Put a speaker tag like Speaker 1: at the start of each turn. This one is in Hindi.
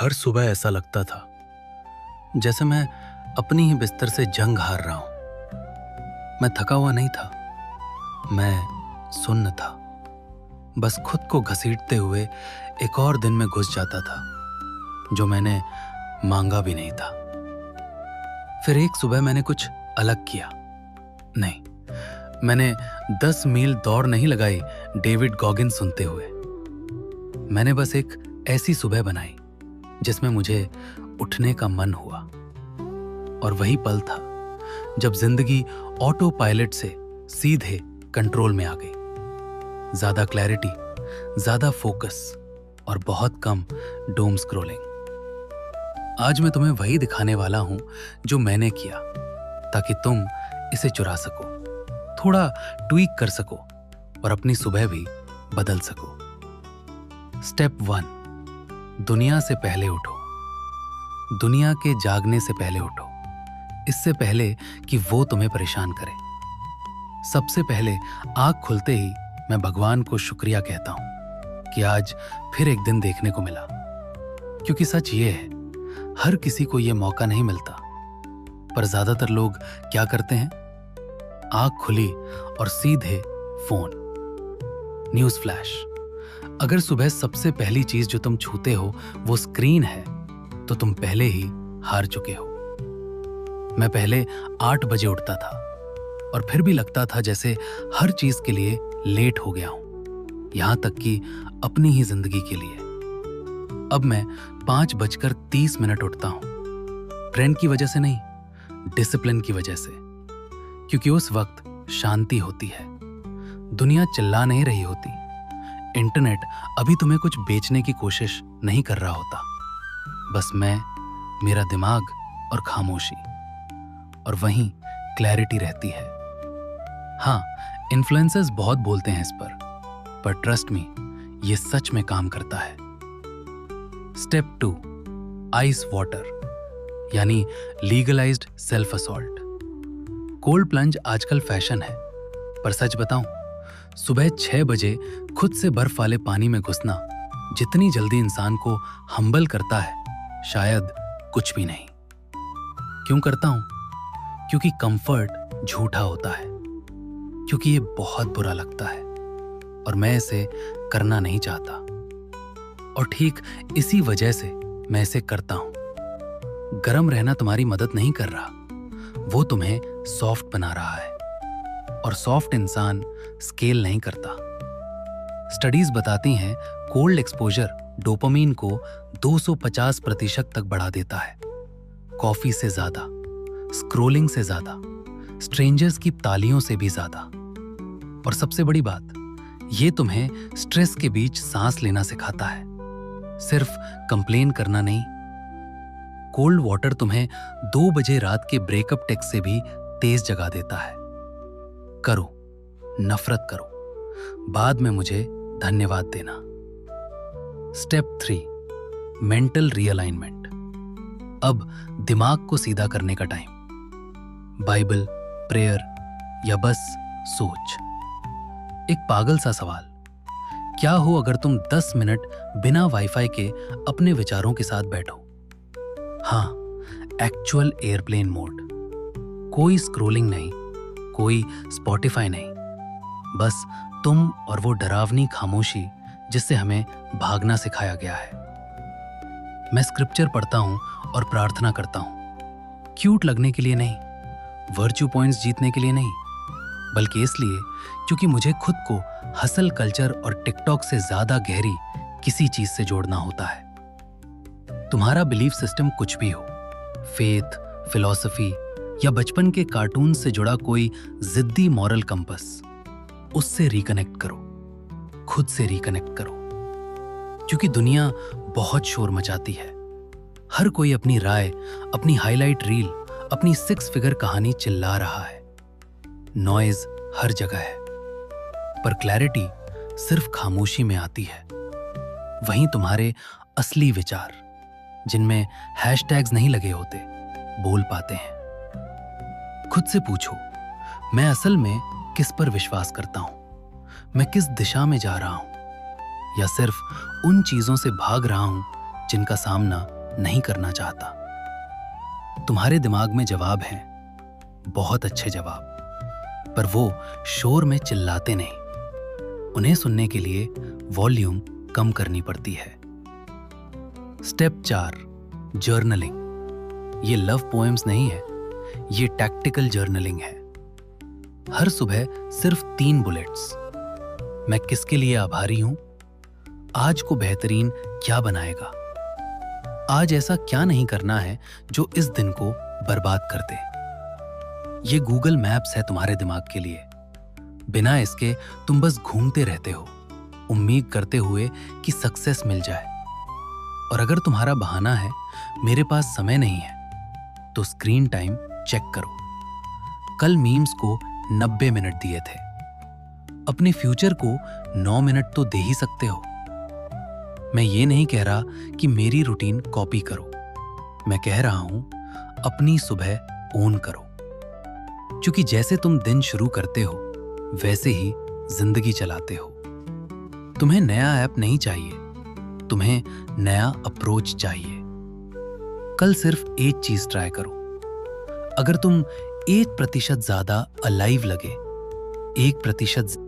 Speaker 1: हर सुबह ऐसा लगता था जैसे मैं अपनी ही बिस्तर से जंग हार रहा हूं। मैं थका हुआ नहीं था, मैं सुन्न था। बस खुद को घसीटते हुए एक और दिन में घुस जाता था जो मैंने मांगा भी नहीं था। फिर एक सुबह मैंने कुछ अलग किया। नहीं, मैंने 10 मील दौड़ नहीं लगाई डेविड गॉगिन सुनते हुए। मैंने बस एक ऐसी सुबह बनाई जिसमें मुझे उठने का मन हुआ। और वही पल था जब जिंदगी ऑटो पायलट से सीधे कंट्रोल में आ गई। ज्यादा क्लैरिटी, ज्यादा फोकस और बहुत कम डूम स्क्रॉलिंग। आज मैं तुम्हें वही दिखाने वाला हूं जो मैंने किया, ताकि तुम इसे चुरा सको, थोड़ा ट्वीक कर सको और अपनी सुबह भी बदल सको। स्टेप 1, दुनिया से पहले उठो। दुनिया के जागने से पहले उठो, इससे पहले कि वो तुम्हें परेशान करे। सबसे पहले आंख खुलते ही मैं भगवान को शुक्रिया कहता हूं कि आज फिर एक दिन देखने को मिला। क्योंकि सच ये है, हर किसी को ये मौका नहीं मिलता। पर ज्यादातर लोग क्या करते हैं? आंख खुली और सीधे फोन। News flash. अगर सुबह सबसे पहली चीज जो तुम छूते हो वो स्क्रीन है, तो तुम पहले ही हार चुके हो। मैं पहले 8 बजे उठता था और फिर भी लगता था जैसे हर चीज के लिए लेट हो गया हूं, यहां तक कि अपनी ही जिंदगी के लिए। अब मैं 5:30 उठता हूं। ट्रेंड की वजह से नहीं, डिसिप्लिन की वजह से। क्योंकि उस वक्त शांति होती है, दुनिया चिल्ला नहीं रही होती, इंटरनेट अभी तुम्हें कुछ बेचने की कोशिश नहीं कर रहा होता। बस मैं, मेरा दिमाग और खामोशी। और वहीं क्लैरिटी रहती है। हाँ, इन्फ्लुएंसर्स बहुत बोलते हैं इस पर ट्रस्ट मी, ये सच में काम करता है। स्टेप 2, आइस वाटर, यानी legalised self assault. Cold plunge आजकल फैशन है, पर सच बताऊं, सुबह 6 बजे खुद से बर्फ वाले पानी में घुसना जितनी जल्दी इंसान को हम्बल करता है, शायद कुछ भी नहीं। क्यों करता हूं? क्योंकि कंफर्ट झूठा होता है, क्योंकि ये बहुत बुरा लगता है और मैं इसे करना नहीं चाहता। और ठीक इसी वजह से मैं इसे करता हूं। गर्म रहना तुम्हारी मदद नहीं कर रहा, वो तुम्हें सॉफ्ट बना रहा है। और सॉफ्ट इंसान स्केल नहीं करता। स्टडीज बताती हैं कोल्ड एक्सपोजर डोपामीन को 250% तक बढ़ा देता है। कॉफी से ज्यादा, स्क्रोलिंग से ज्यादा, स्ट्रेंजर्स की तालियों से भी ज्यादा। और सबसे बड़ी बात, ये तुम्हें स्ट्रेस के बीच सांस लेना सिखाता है, सिर्फ कंप्लेन करना नहीं। कोल्ड वाटर तुम्हें 2 बजे रात के ब्रेकअप टेक्स्ट से भी तेज जगा देता है। करो, नफरत करो, बाद में मुझे धन्यवाद देना। Step 3, mental realignment. अब दिमाग को सीधा करने का टाइम। बाइबल, प्रेयर या बस सोच। एक पागल सा सवाल, क्या हो अगर तुम 10 मिनट बिना वाईफाई के अपने विचारों के साथ बैठो? हाँ, एक्चुअल एयरप्लेन मोड। कोई स्क्रोलिंग नहीं, कोई स्पॉटिफाई नहीं, बस तुम और वो डरावनी खामोशी जिससे हमें भागना सिखाया गया है। मैं स्क्रिप्चर पढ़ता हूं और प्रार्थना करता हूं, क्यूट लगने के लिए नहीं, वर्च्यू पॉइंट्स जीतने के लिए नहीं, बल्कि इसलिए क्योंकि मुझे खुद को हसल कल्चर और टिकटॉक से ज्यादा गहरी किसी चीज से जोड़ना होता है। तुम्हारा बिलीफ सिस्टम कुछ भी हो, फेथ, फिलॉसफी या बचपन के कार्टून से जुड़ा कोई जिद्दी मॉरल कंपस, उससे रिकनेक्ट करो, खुद से रिकनेक्ट करो। क्योंकि दुनिया बहुत शोर मचाती है, हर कोई अपनी राय, अपनी हाईलाइट रील, अपनी 6 फिगर कहानी चिल्ला रहा है। नॉइज हर जगह है, पर क्लैरिटी सिर्फ खामोशी में आती है। वहीं तुम्हारे असली विचार, जिनमें हैशटैग्स नहीं लगे होते, बोल पाते हैं। खुद से पूछो, मैं असल में किस पर विश्वास करता हूं? मैं किस दिशा में जा रहा हूं? या सिर्फ उन चीजों से भाग रहा हूं जिनका सामना नहीं करना चाहता। तुम्हारे दिमाग में जवाब हैं, बहुत अच्छे जवाब, पर वो शोर में चिल्लाते नहीं। उन्हें सुनने के लिए वॉल्यूम कम करनी पड़ती है। Step 4, journaling. ये लव पोएम्स नहीं है, ये टैक्टिकल जर्नलिंग है। हर सुबह सिर्फ 3 बुलेट्स। मैं किसके लिए आभारी हूं? आज को बेहतरीन क्या बनाएगा? आज ऐसा क्या नहीं करना है जो इस दिन को बर्बाद कर दे? ये गूगल मैप्स है तुम्हारे दिमाग के लिए। बिना इसके तुम बस घूमते रहते हो, उम्मीद करते हुए कि सक्सेस मिल जाए। और अगर तुम्हारा बहाना है मेरे पास समय नहीं है, तो स्क्रीन टाइम चेक करो। कल मीम्स को 90 मिनट दिए थे, अपने फ्यूचर को 9 मिनट तो दे ही सकते हो। मैं ये नहीं कह रहा कि मेरी रूटीन कॉपी करो, मैं कह रहा हूं अपनी सुबह ओन करो। क्योंकि जैसे तुम दिन शुरू करते हो वैसे ही जिंदगी चलाते हो। तुम्हें नया ऐप नहीं चाहिए, तुम्हें नया अप्रोच चाहिए। कल सिर्फ एक चीज ट्राई करो। अगर तुम 1% ज्यादा अलाइव लगे, 1%